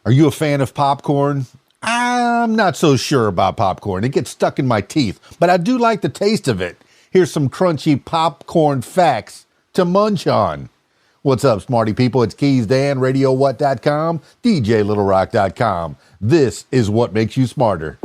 Are you a fan of popcorn? I'm not so sure about popcorn. It gets stuck in my teeth, but I do like the taste of it. Here's some crunchy popcorn facts to munch on. What's up, smarty people? It's KeysDAN, RadioWhat.com, DJLittleRock.com. This is what makes you smarter.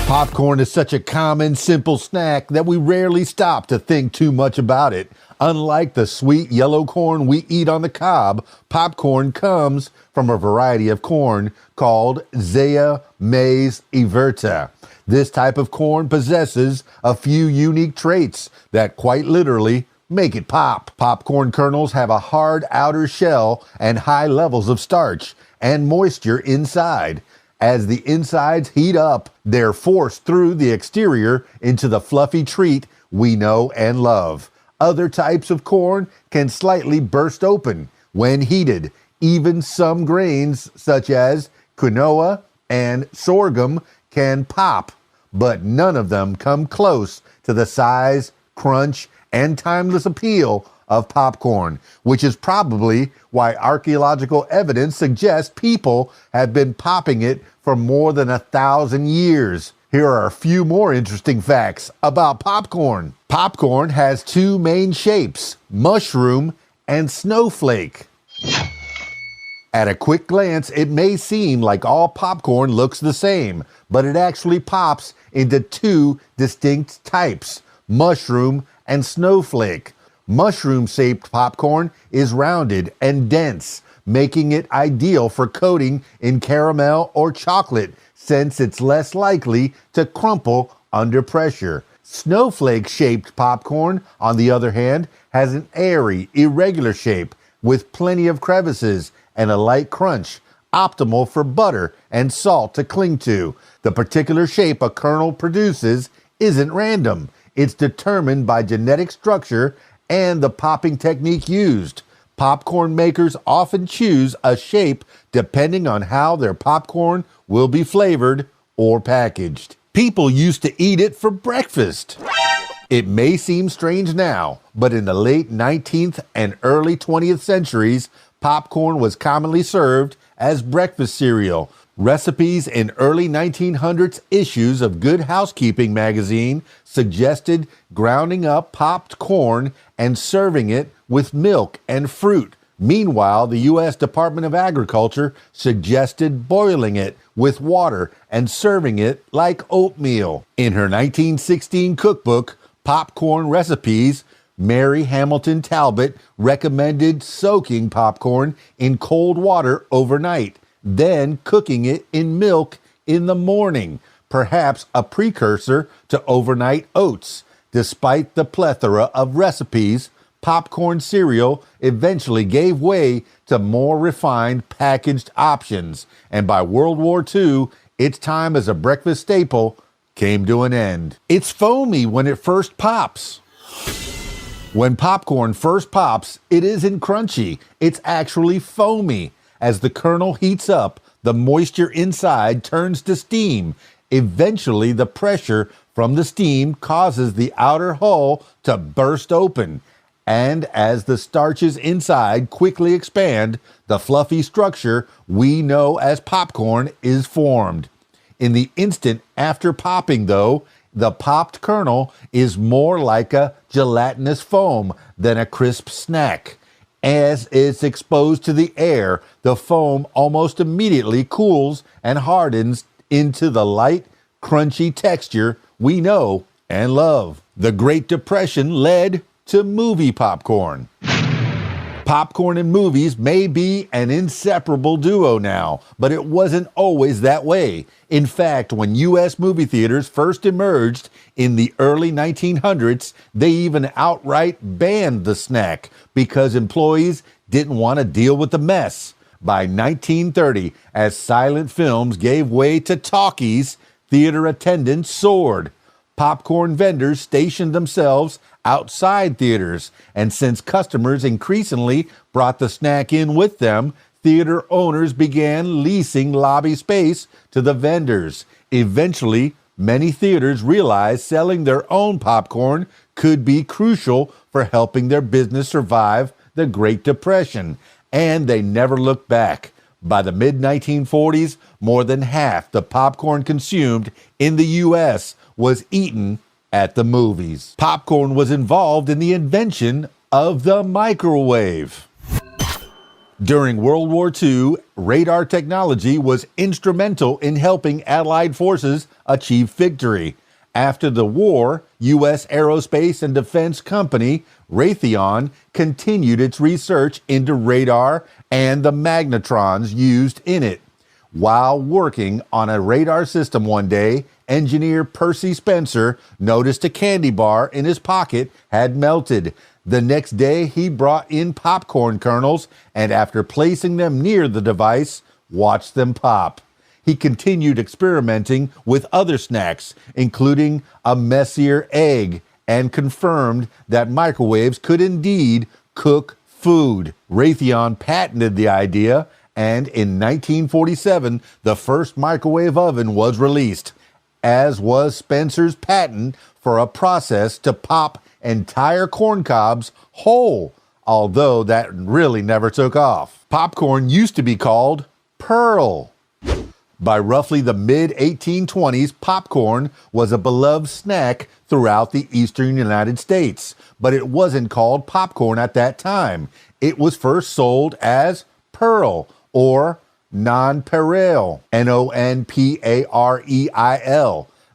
Popcorn is such a common, simple snack that we rarely stop to think too much about it. Unlike the sweet yellow corn we eat on the cob, popcorn comes from a variety of corn called Zea mays everta. This type of corn possesses a few unique traits that quite literally make it pop. Popcorn kernels have a hard outer shell and high levels of starch and moisture inside. As the insides heat up, they're forced through the exterior into the fluffy treat we know and love. Other types of corn can slightly burst open when heated. Even some grains, such as quinoa and sorghum, can pop, but none of them come close to the size, crunch, and timeless appeal of popcorn, which is probably why archaeological evidence suggests people have been popping it for more than 1,000 years. Here are a few more interesting facts about popcorn. Popcorn has two main shapes, mushroom and snowflake. At a quick glance, it may seem like all popcorn looks the same, but it actually pops into two distinct types, mushroom and snowflake. Mushroom-shaped popcorn is rounded and dense, making it ideal for coating in caramel or chocolate, since it's less likely to crumple under pressure. Snowflake-shaped popcorn, on the other hand, has an airy, irregular shape with plenty of crevices and a light crunch, optimal for butter and salt to cling to. The particular shape a kernel produces isn't random. It's determined by genetic structure and the popping technique used. Popcorn makers often choose a shape depending on how their popcorn will be flavored or packaged. People used to eat it for breakfast. It may seem strange now, but in the late 19th and early 20th centuries, popcorn was commonly served as breakfast cereal. Recipes in early 1900s issues of Good Housekeeping magazine suggested grounding up popped corn and serving it with milk and fruit. Meanwhile, the U.S. Department of Agriculture suggested boiling it with water and serving it like oatmeal. In her 1916 cookbook, Popcorn Recipes, Mary Hamilton Talbot recommended soaking popcorn in cold water overnight, then cooking it in milk in the morning, perhaps a precursor to overnight oats. Despite the plethora of recipes, popcorn cereal eventually gave way to more refined packaged options, and by World War II, its time as a breakfast staple came to an end. It's foamy when it first pops. When popcorn first pops, it isn't crunchy. It's actually foamy. As the kernel heats up, the moisture inside turns to steam. Eventually, the pressure from the steam causes the outer hull to burst open. And as the starches inside quickly expand, the fluffy structure we know as popcorn is formed. In the instant after popping, though, the popped kernel is more like a gelatinous foam than a crisp snack. As it's exposed to the air, the foam almost immediately cools and hardens into the light, crunchy texture we know and love. The Great Depression led to movie popcorn. Popcorn and movies may be an inseparable duo now, but it wasn't always that way. In fact, when U.S. movie theaters first emerged in the early 1900s, they even outright banned the snack because employees didn't want to deal with the mess. By 1930, as silent films gave way to talkies, theater attendance soared. Popcorn vendors stationed themselves outside theaters, and since customers increasingly brought the snack in with them, theater owners began leasing lobby space to the vendors. Eventually, many theaters realized selling their own popcorn could be crucial for helping their business survive the Great Depression, and they never looked back. By the mid-1940s, more than half the popcorn consumed in the U.S. was eaten at the movies. Popcorn was involved in the invention of the microwave. During World War II, radar technology was instrumental in helping Allied forces achieve victory. After the war, U.S. Aerospace and Defense Company, Raytheon, continued its research into radar and the magnetrons used in it. While working on a radar system one day, engineer Percy Spencer noticed a candy bar in his pocket had melted. The next day, he brought in popcorn kernels and after placing them near the device, watched them pop. He continued experimenting with other snacks, including a messier egg, and confirmed that microwaves could indeed cook food. Raytheon patented the idea, and in 1947, the first microwave oven was released, as was Spencer's patent for a process to pop entire corn cobs whole, although that really never took off. Popcorn used to be called Pearl. By roughly the mid-1820s, popcorn was a beloved snack throughout the eastern United States, but it wasn't called popcorn at that time. It was first sold as Pearl or nonpareil, Nonpareil,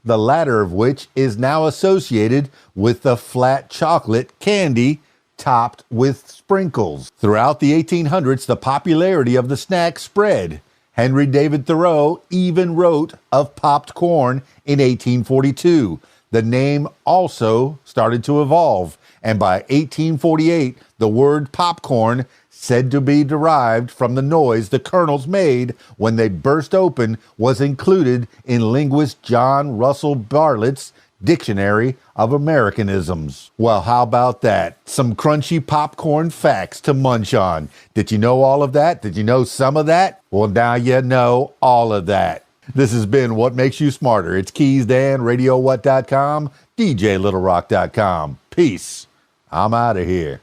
the latter of which is now associated with the flat chocolate candy topped with sprinkles. Throughout the 1800s, the popularity of the snack spread. Henry David Thoreau even wrote of popped corn in 1842. The name also started to evolve, and by 1848, the word popcorn, said to be derived from the noise the kernels made when they burst open, was included in linguist John Russell Bartlett's Dictionary of Americanisms. Well, how about that? Some crunchy popcorn facts to munch on. Did you know all of that? Did you know some of that? Well, now you know all of that. This has been What Makes You Smarter. It's KeysDAN, RadioWhat.com, DJLittleRock.com. Peace. I'm out of here.